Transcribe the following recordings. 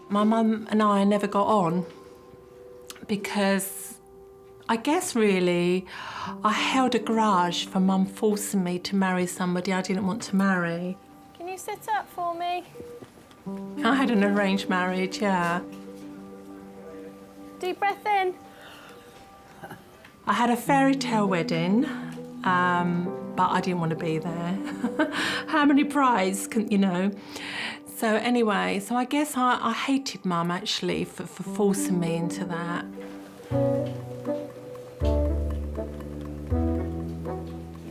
My mum and I never got on because I guess really I held a grudge for Mum forcing me to marry somebody I didn't want to marry. Can you sit up for me? I had an arranged marriage, yeah. Deep breath in. I had a fairy tale wedding, but I didn't want to be there. How many brides can, you know? So anyway, so I guess I hated Mum, actually, for forcing me into that.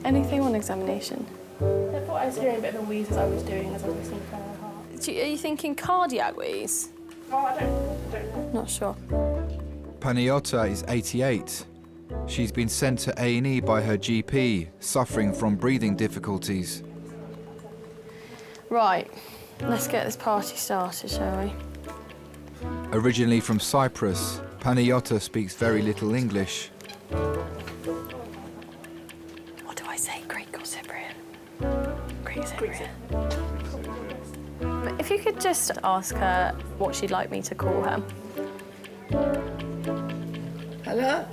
Anything on examination? I thought I was hearing a bit of a wheeze as I was doing, as I was listening to her heart. Are you thinking cardiac wheeze? Oh, I don't know. Not sure. Panayiota is 88. She's been sent to A&E by her GP, suffering from breathing difficulties. Right, let's get this party started, shall we? Originally from Cyprus, Panayiota speaks very little English. What do I say, Greek or Cypriot? Greek Cypriot. If you could just ask her what she'd like me to call her. Hello?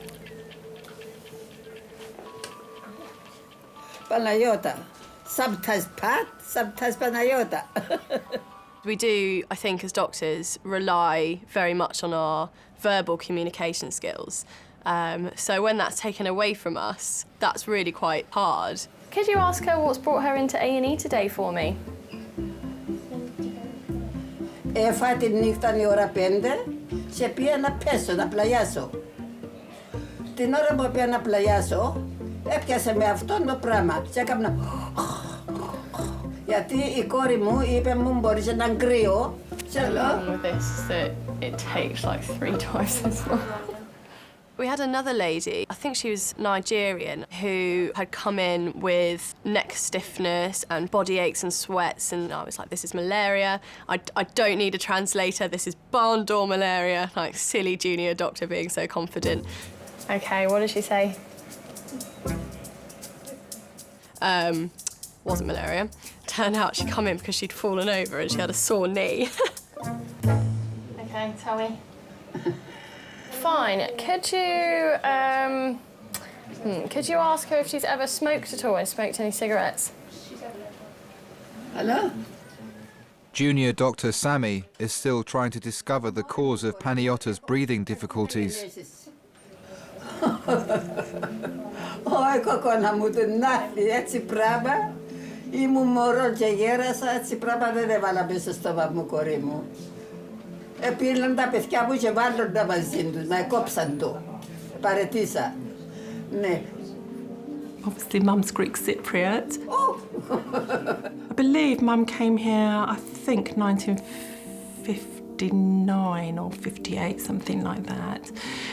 Panayiota. Sometimes Pat, sometimes Panayiota. We do, I think, as doctors, rely very much on our verbal communication skills. So when that's taken away from us, that's really quite hard. Could you ask her what's brought her into A&E today for me? Έφα νύχτα η ώρα 5, σε πήγα να πέσω, να πλαγιάσω. Την ώρα που πήγα να πλαγιάσω, έπιασε με αυτόν το πράγμα και έκανα... Γιατί η κόρη μου είπε μου μπορείς να κρύο. The problem with this is that it takes like 3 times as long. We had another lady, I think she was Nigerian, who had come in with neck stiffness and body aches and sweats, and I was like, this is malaria. I don't need a translator, this is barn door malaria. Like, silly junior doctor being so confident. OK, what did she say? Wasn't malaria. Turned out she'd come in because she'd fallen over and she had a sore knee. OK, tell me. Fine. Could you ask her if she's ever smoked at all and smoked any cigarettes? Hello? Junior Dr. Sammy is still trying to discover the cause of Panayota's breathing difficulties. Όχι, κοκόνα μου, την άλλη, έτσι πράγμα. Ήμουν μωρό και γέρασα, έτσι πράγμα δεν έβαλα μέσα στο στόμα μου, κορί μου. Πήραν τα παιδιά μου και βάλουν τα μαζί τους, να κόψαν το. Παρετήσα. Ναι. Obviously, Mum's Greek Cypriot. Oh. I believe Mum came here, I think, 1959 or 58, something like that.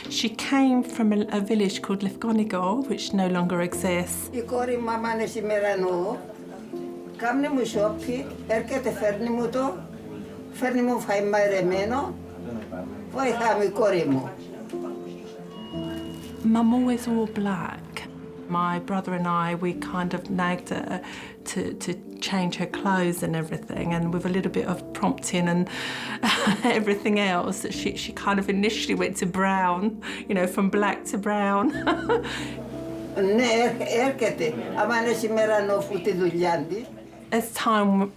She came from a village called Lefkonigo, which no longer exists. Η κόρη μου, άμα είναι σημερανό, κάμνει μου σόπι, έρχεται, φέρνει μου το, φέρνει μου φαΐ μαϊρεμένο, βοηθάμε η κόρη μου. Mum always wore black. My brother and I, we kind of nagged her to change her clothes and everything, and with a little bit of prompting and everything else, she kind of initially went to brown, you know, from black to brown. Ναι, έρχεται, άμα είναι σημερανό που τη δουλειά της. As time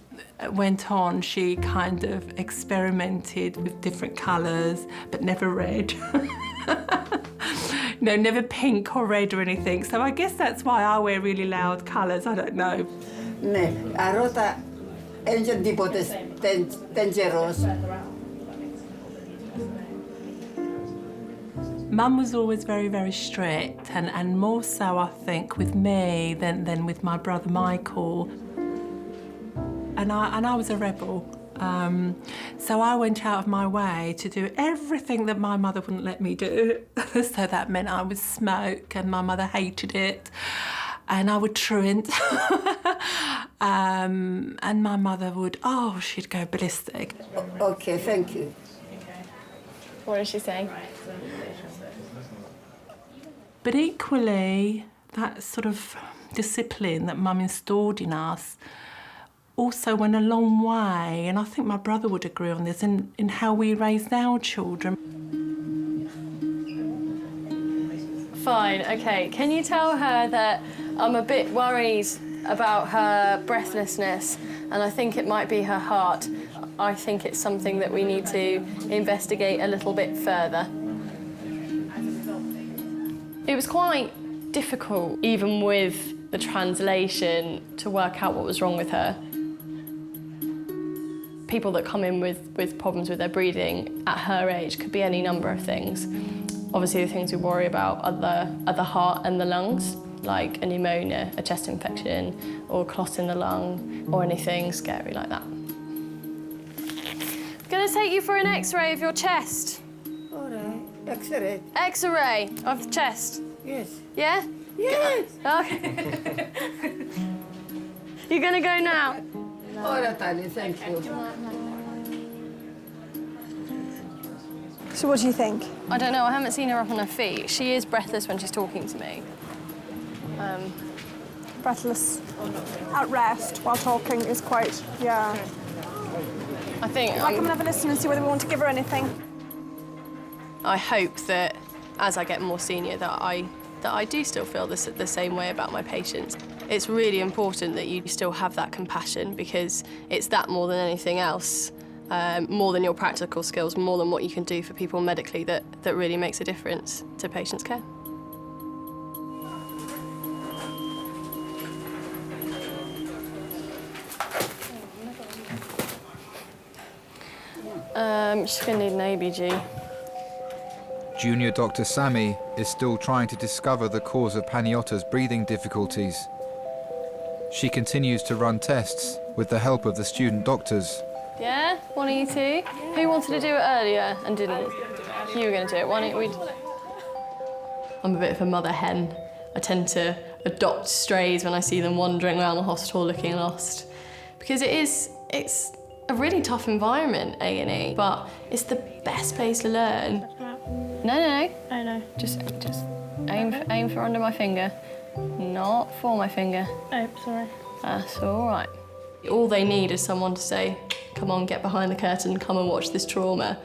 went on, she kind of experimented with different colours, but never red. No, never pink or red or anything. So I guess that's why I wear really loud colours, I don't know. Ναι, αρώτα, έγινε τίποτε τεντζερός. Mum was always very, very strict, and more so, I think, with me than with my brother Michael. And I was a rebel. So I went out of my way to do everything that my mother wouldn't let me do. So that meant I would smoke, and my mother hated it. And I would truant. And my mother would, she'd go ballistic. Okay, thank you. What did she say? But equally, that sort of discipline that Mum installed in us also went a long way, and I think my brother would agree on this, in how we raised our children. Fine, OK. Can you tell her that I'm a bit worried about her breathlessness, and I think it might be her heart. I think it's something that we need to investigate a little bit further. It was quite difficult, even with the translation, to work out what was wrong with her. People that come in with problems with their breathing at her age could be any number of things. Obviously, the things we worry about are the heart and the lungs, like a pneumonia, a chest infection, or a clot in the lung, or anything scary like that. I'm going to take you for an X-ray of your chest. All right. X-ray. X-ray of the chest. Yes. Yeah? Yes. Okay. You're going to go now? All right, Ali, thank you. So what do you think? I don't know, I haven't seen her up on her feet. She is breathless when she's talking to me. Breathless at rest while talking is quite, yeah. I think... I come and have a listen and see whether we want to give her anything. I hope that as I get more senior that I do still feel the same way about my patients. It's really important that you still have that compassion, because it's that more than anything else, more than your practical skills, more than what you can do for people medically, that really makes a difference to patients' care. She's going to need an ABG. Junior Dr. Sammy is still trying to discover the cause of Panayota's breathing difficulties. She continues to run tests with the help of the student doctors. Yeah? One of you two? Who wanted to do it earlier and didn't? You were going to do it. Why don't we... I'm a bit of a mother hen. I tend to adopt strays when I see them wandering around the hospital looking lost. Because it's a really tough environment, A&E, but it's the best place to learn. No. I know. Just aim for under my finger, not for my finger. Oh, sorry. That's all right. All they need is someone to say, come on, get behind the curtain, come and watch this trauma.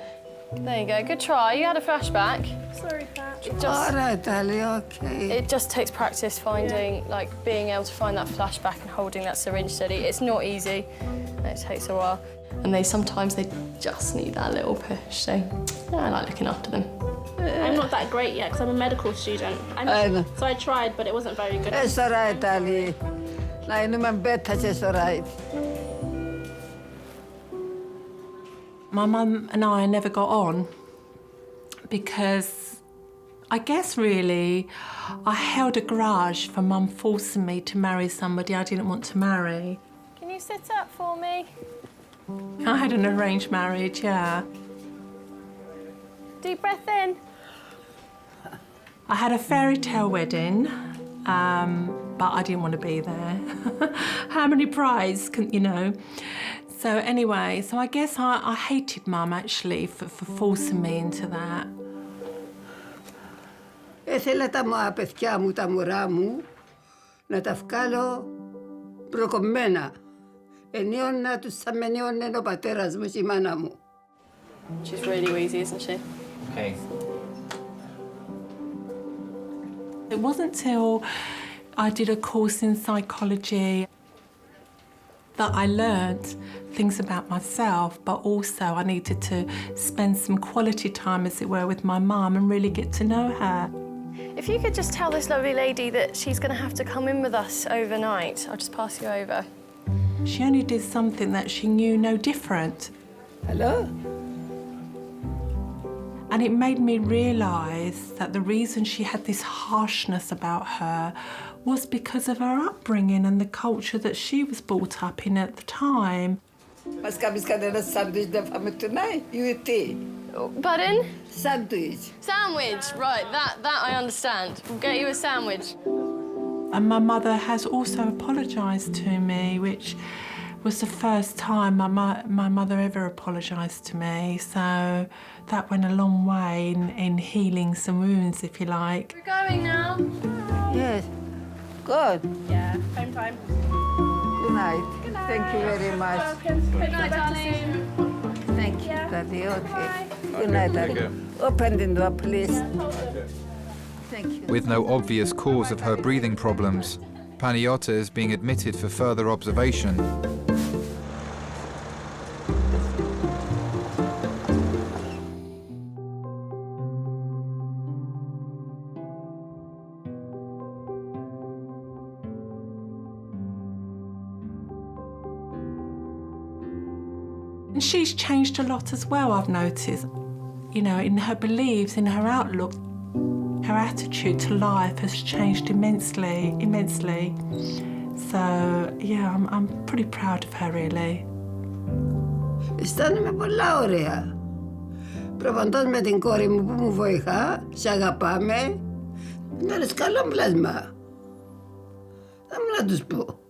There you go, good try. You had a flashback. Sorry, Pat. All right, Ali, okay. It just takes practice finding, like, being able to find that flashback and holding that syringe steady. It's not easy. It takes a while. And sometimes they just need that little push, so yeah, I like looking after them. I'm not that great yet because I'm a medical student. I know. So I tried, but it wasn't very good. It's all right, Ali. I know my bed touches all right. My mum and I never got on because I guess really I held a grudge for Mum forcing me to marry somebody I didn't want to marry. Can you sit up for me? I had an arranged marriage, yeah. Deep breath in. I had a fairy tale wedding, but I didn't want to be there. How many brides can, you know? So anyway, so I guess I hated Mum actually for forcing me into that. Ήθελα τα παιδιά μου, τα μωρά μου, να τα βγάλω προκομμένα. Ενίωνα τους σαν με ενίωνε ο πατέρας μου και η μάνα μου. She's really wheezy, isn't she? Okay. It wasn't till I did a course in psychology that I learned things about myself, but also I needed to spend some quality time, as it were, with my mum and really get to know her. If you could just tell this lovely lady that she's going to have to come in with us overnight, I'll just pass you over. She only did something that she knew no different. Hello? And it made me realise that the reason she had this harshness about her was because of her upbringing and the culture that she was brought up in at the time. Μας κάνεις κανένα σάντουιτς να φάμε tonight? You eat tea. Pardon? Sandwich. Sandwich, right, that I understand. We'll get you a sandwich. And my mother has also apologised to me, which was the first time my mother ever apologised to me. So that went a long way in healing some wounds, if you like. We're going now. Yes. Good. Yeah, home time. Good night. Good night. Thank you very much. Good night, darling. Thank you, Daddy. Okay. Good night, Daddy. Open the door, please. Thank you. With no obvious cause of her breathing problems, Panayiota is being admitted for further observation. And she's changed a lot as well, I've noticed. You know, in her beliefs, in her outlook, her attitude to life has changed immensely. So, yeah, I'm pretty proud of her, really. Αισθάνομαι πολλά ωραία. Προπαντός με την κόρη μου που μου βοηθά, σε αγαπάμε. Να είναι καλό πλάσμα. Θα μου να τους πω.